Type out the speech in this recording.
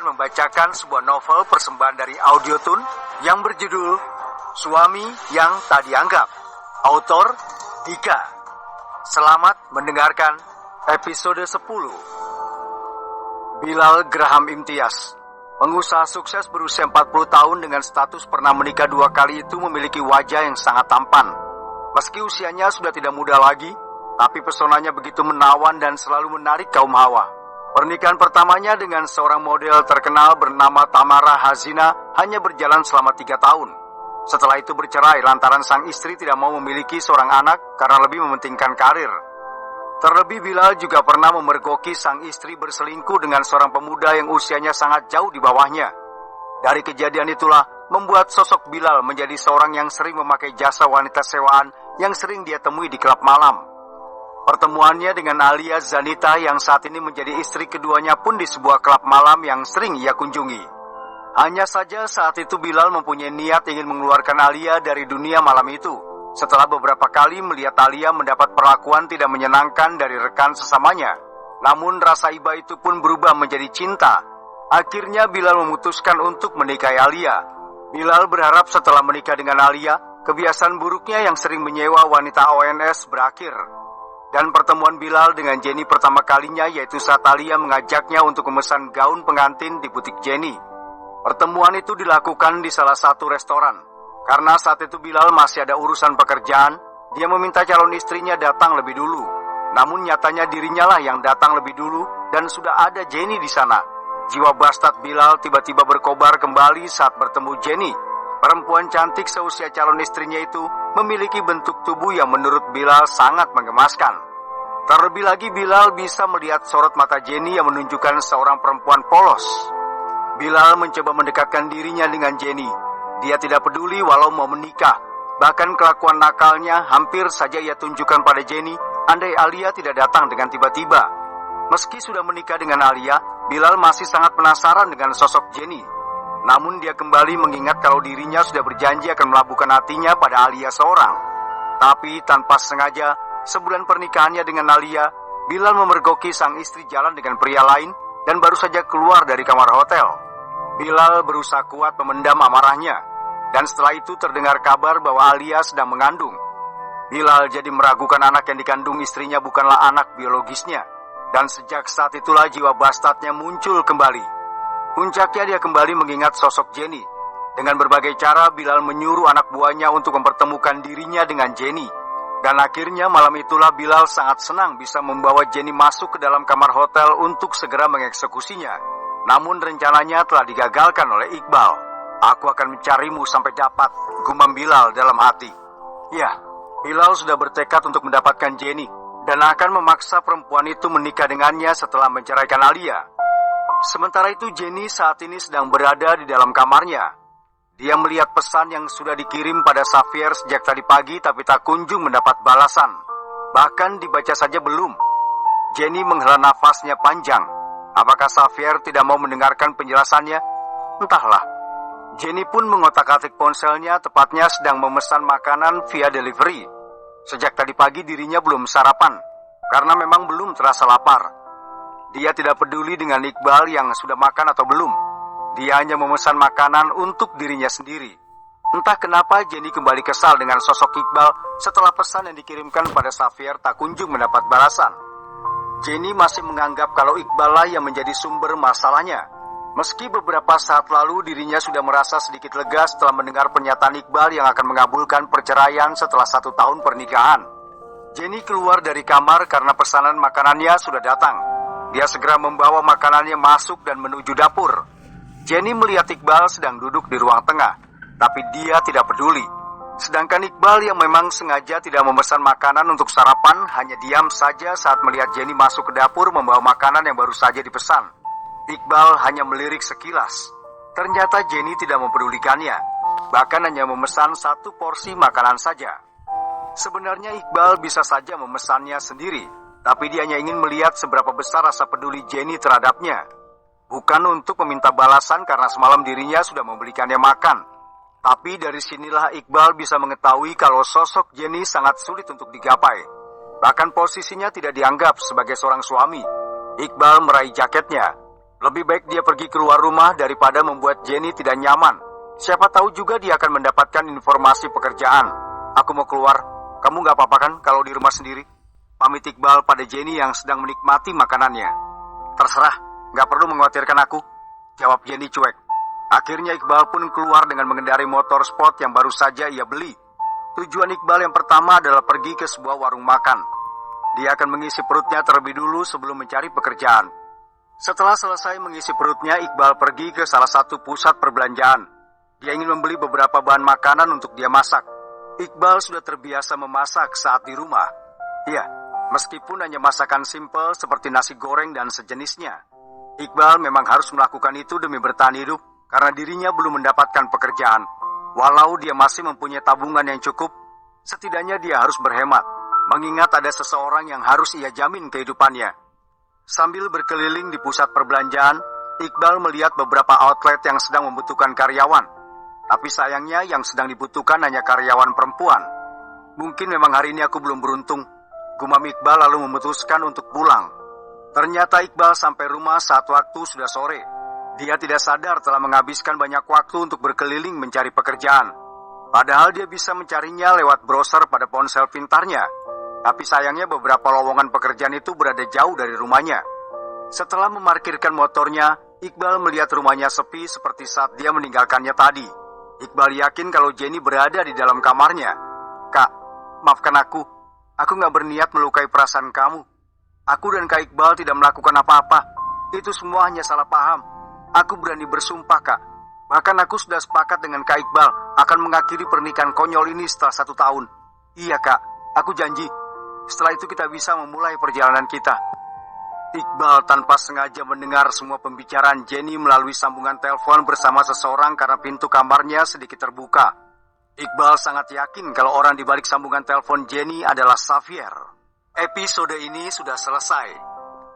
akan membacakan sebuah novel persembahan dari Audiotune yang berjudul Suami yang Tak Dianggap, autor Dika. Selamat mendengarkan episode 10. Bilal Graham Imtiaz, pengusaha sukses berusia 40 tahun dengan status pernah menikah 2 kali itu memiliki wajah yang sangat tampan. Meski usianya sudah tidak muda lagi, tapi pesonanya begitu menawan dan selalu menarik kaum hawa. Pernikahan pertamanya dengan seorang model terkenal bernama Tamara Hazina hanya berjalan selama 3 tahun. Setelah itu bercerai lantaran sang istri tidak mau memiliki seorang anak karena lebih mementingkan karir. Terlebih Bilal juga pernah memergoki sang istri berselingkuh dengan seorang pemuda yang usianya sangat jauh di bawahnya. Dari kejadian itulah membuat sosok Bilal menjadi seorang yang sering memakai jasa wanita sewaan yang sering dia temui di klub malam. Pertemuannya dengan Alia Zanita yang saat ini menjadi istri keduanya pun di sebuah klub malam yang sering ia kunjungi. Hanya saja saat itu Bilal mempunyai niat ingin mengeluarkan Alia dari dunia malam itu. Setelah beberapa kali melihat Alia mendapat perlakuan tidak menyenangkan dari rekan sesamanya. Namun rasa iba itu pun berubah menjadi cinta. Akhirnya Bilal memutuskan untuk menikahi Alia. Bilal berharap setelah menikah dengan Alia, kebiasaan buruknya yang sering menyewa wanita ONS berakhir. Dan pertemuan Bilal dengan Jenny pertama kalinya yaitu saat Alia mengajaknya untuk memesan gaun pengantin di butik Jenny. Pertemuan itu dilakukan di salah satu restoran. Karena saat itu Bilal masih ada urusan pekerjaan, dia meminta calon istrinya datang lebih dulu. Namun nyatanya dirinya lah yang datang lebih dulu dan sudah ada Jenny di sana. Jiwa bastard Bilal tiba-tiba berkobar kembali saat bertemu Jenny. Perempuan cantik seusia calon istrinya itu memiliki bentuk tubuh yang menurut Bilal sangat menggemaskan. Terlebih lagi Bilal bisa melihat sorot mata Jenny yang menunjukkan seorang perempuan polos. Bilal mencoba mendekatkan dirinya dengan Jenny. Dia tidak peduli walau mau menikah. Bahkan kelakuan nakalnya hampir saja ia tunjukkan pada Jenny andai Alia tidak datang dengan tiba-tiba. Meski sudah menikah dengan Alia, Bilal masih sangat penasaran dengan sosok Jenny. Namun dia kembali mengingat kalau dirinya sudah berjanji akan melabuhkan hatinya pada Alia seorang. Tapi tanpa sengaja, sebulan pernikahannya dengan Alia, Bilal memergoki sang istri jalan dengan pria lain dan baru saja keluar dari kamar hotel. Bilal berusaha kuat memendam amarahnya, dan setelah itu terdengar kabar bahwa Alia sedang mengandung. Bilal jadi meragukan anak yang dikandung istrinya bukanlah anak biologisnya, dan sejak saat itulah jiwa bastardnya muncul kembali. Puncaknya dia kembali mengingat sosok Jenny. Dengan berbagai cara Bilal menyuruh anak buahnya untuk mempertemukan dirinya dengan Jenny. Dan akhirnya malam itulah Bilal sangat senang bisa membawa Jenny masuk ke dalam kamar hotel untuk segera mengeksekusinya. Namun rencananya telah digagalkan oleh Iqbal. Aku akan mencarimu sampai dapat, gumam Bilal dalam hati. Ya, Bilal sudah bertekad untuk mendapatkan Jenny dan akan memaksa perempuan itu menikah dengannya setelah menceraikan Alia. Sementara itu Jenny saat ini sedang berada di dalam kamarnya. Dia melihat pesan yang sudah dikirim pada Xavier sejak tadi pagi tapi tak kunjung mendapat balasan. Bahkan dibaca saja belum. Jenny menghela nafasnya panjang. Apakah Xavier tidak mau mendengarkan penjelasannya? Entahlah. Jenny pun mengotak-atik ponselnya tepatnya sedang memesan makanan via delivery. Sejak tadi pagi dirinya belum sarapan karena memang belum terasa lapar. Dia tidak peduli dengan Iqbal yang sudah makan atau belum. Dia hanya memesan makanan untuk dirinya sendiri. Entah kenapa Jenny kembali kesal dengan sosok Iqbal setelah pesan yang dikirimkan pada Xavier tak kunjung mendapat balasan. Jenny masih menganggap kalau Iqbal lah yang menjadi sumber masalahnya. Meski beberapa saat lalu dirinya sudah merasa sedikit lega setelah mendengar pernyataan Iqbal yang akan mengabulkan perceraian setelah 1 tahun pernikahan. Jenny keluar dari kamar karena pesanan makanannya sudah datang. Dia segera membawa makanannya masuk dan menuju dapur. Jenny melihat Iqbal sedang duduk di ruang tengah, tapi dia tidak peduli. Sedangkan Iqbal yang memang sengaja tidak memesan makanan untuk sarapan hanya diam saja saat melihat Jenny masuk ke dapur membawa makanan yang baru saja dipesan. Iqbal hanya melirik sekilas. Ternyata Jenny tidak mempedulikannya, bahkan hanya memesan 1 porsi makanan saja. Sebenarnya Iqbal bisa saja memesannya sendiri, tapi dia hanya ingin melihat seberapa besar rasa peduli Jenny terhadapnya. Bukan untuk meminta balasan karena semalam dirinya sudah membelikannya makan. Tapi dari sinilah Iqbal bisa mengetahui kalau sosok Jenny sangat sulit untuk digapai. Bahkan posisinya tidak dianggap sebagai seorang suami. Iqbal meraih jaketnya. Lebih baik dia pergi keluar rumah daripada membuat Jenny tidak nyaman. Siapa tahu juga dia akan mendapatkan informasi pekerjaan. Aku mau keluar. Kamu gak apa-apa kan kalau di rumah sendiri? Pamit Iqbal pada Jenny yang sedang menikmati makanannya. Terserah, gak perlu mengkhawatirkan aku, jawab Jenny cuek. Akhirnya Iqbal pun keluar dengan mengendarai motor sport yang baru saja ia beli. Tujuan Iqbal yang pertama adalah pergi ke sebuah warung makan. Dia akan mengisi perutnya terlebih dulu sebelum mencari pekerjaan. Setelah selesai mengisi perutnya, Iqbal pergi ke salah satu pusat perbelanjaan. Dia ingin membeli beberapa bahan makanan untuk dia masak. Iqbal sudah terbiasa memasak saat di rumah. Ya, meskipun hanya masakan simpel seperti nasi goreng dan sejenisnya. Iqbal memang harus melakukan itu demi bertahan hidup karena dirinya belum mendapatkan pekerjaan. Walau dia masih mempunyai tabungan yang cukup, setidaknya dia harus berhemat, mengingat ada seseorang yang harus ia jamin kehidupannya. Sambil berkeliling di pusat perbelanjaan, Iqbal melihat beberapa outlet yang sedang membutuhkan karyawan. Tapi sayangnya yang sedang dibutuhkan hanya karyawan perempuan. Mungkin memang hari ini aku belum beruntung, gumam Iqbal lalu memutuskan untuk pulang. Ternyata Iqbal sampai rumah saat waktu sudah sore. Dia tidak sadar telah menghabiskan banyak waktu untuk berkeliling mencari pekerjaan. Padahal dia bisa mencarinya lewat browser pada ponsel pintarnya. Tapi sayangnya beberapa lowongan pekerjaan itu berada jauh dari rumahnya. Setelah memarkirkan motornya, Iqbal melihat rumahnya sepi seperti saat dia meninggalkannya tadi. Iqbal yakin kalau Jenny berada di dalam kamarnya. Kak, maafkan aku. Aku gak berniat melukai perasaan kamu. Aku dan Kak Iqbal tidak melakukan apa-apa. Itu semua hanya salah paham. Aku berani bersumpah, Kak. Bahkan aku sudah sepakat dengan Kak Iqbal akan mengakhiri pernikahan konyol ini setelah 1 tahun. Iya, Kak. Aku janji. Setelah itu kita bisa memulai perjalanan kita. Iqbal tanpa sengaja mendengar semua pembicaraan Jenny melalui sambungan telepon bersama seseorang karena pintu kamarnya sedikit terbuka. Iqbal sangat yakin kalau orang di balik sambungan telepon Jenny adalah Xavier. Episode ini sudah selesai.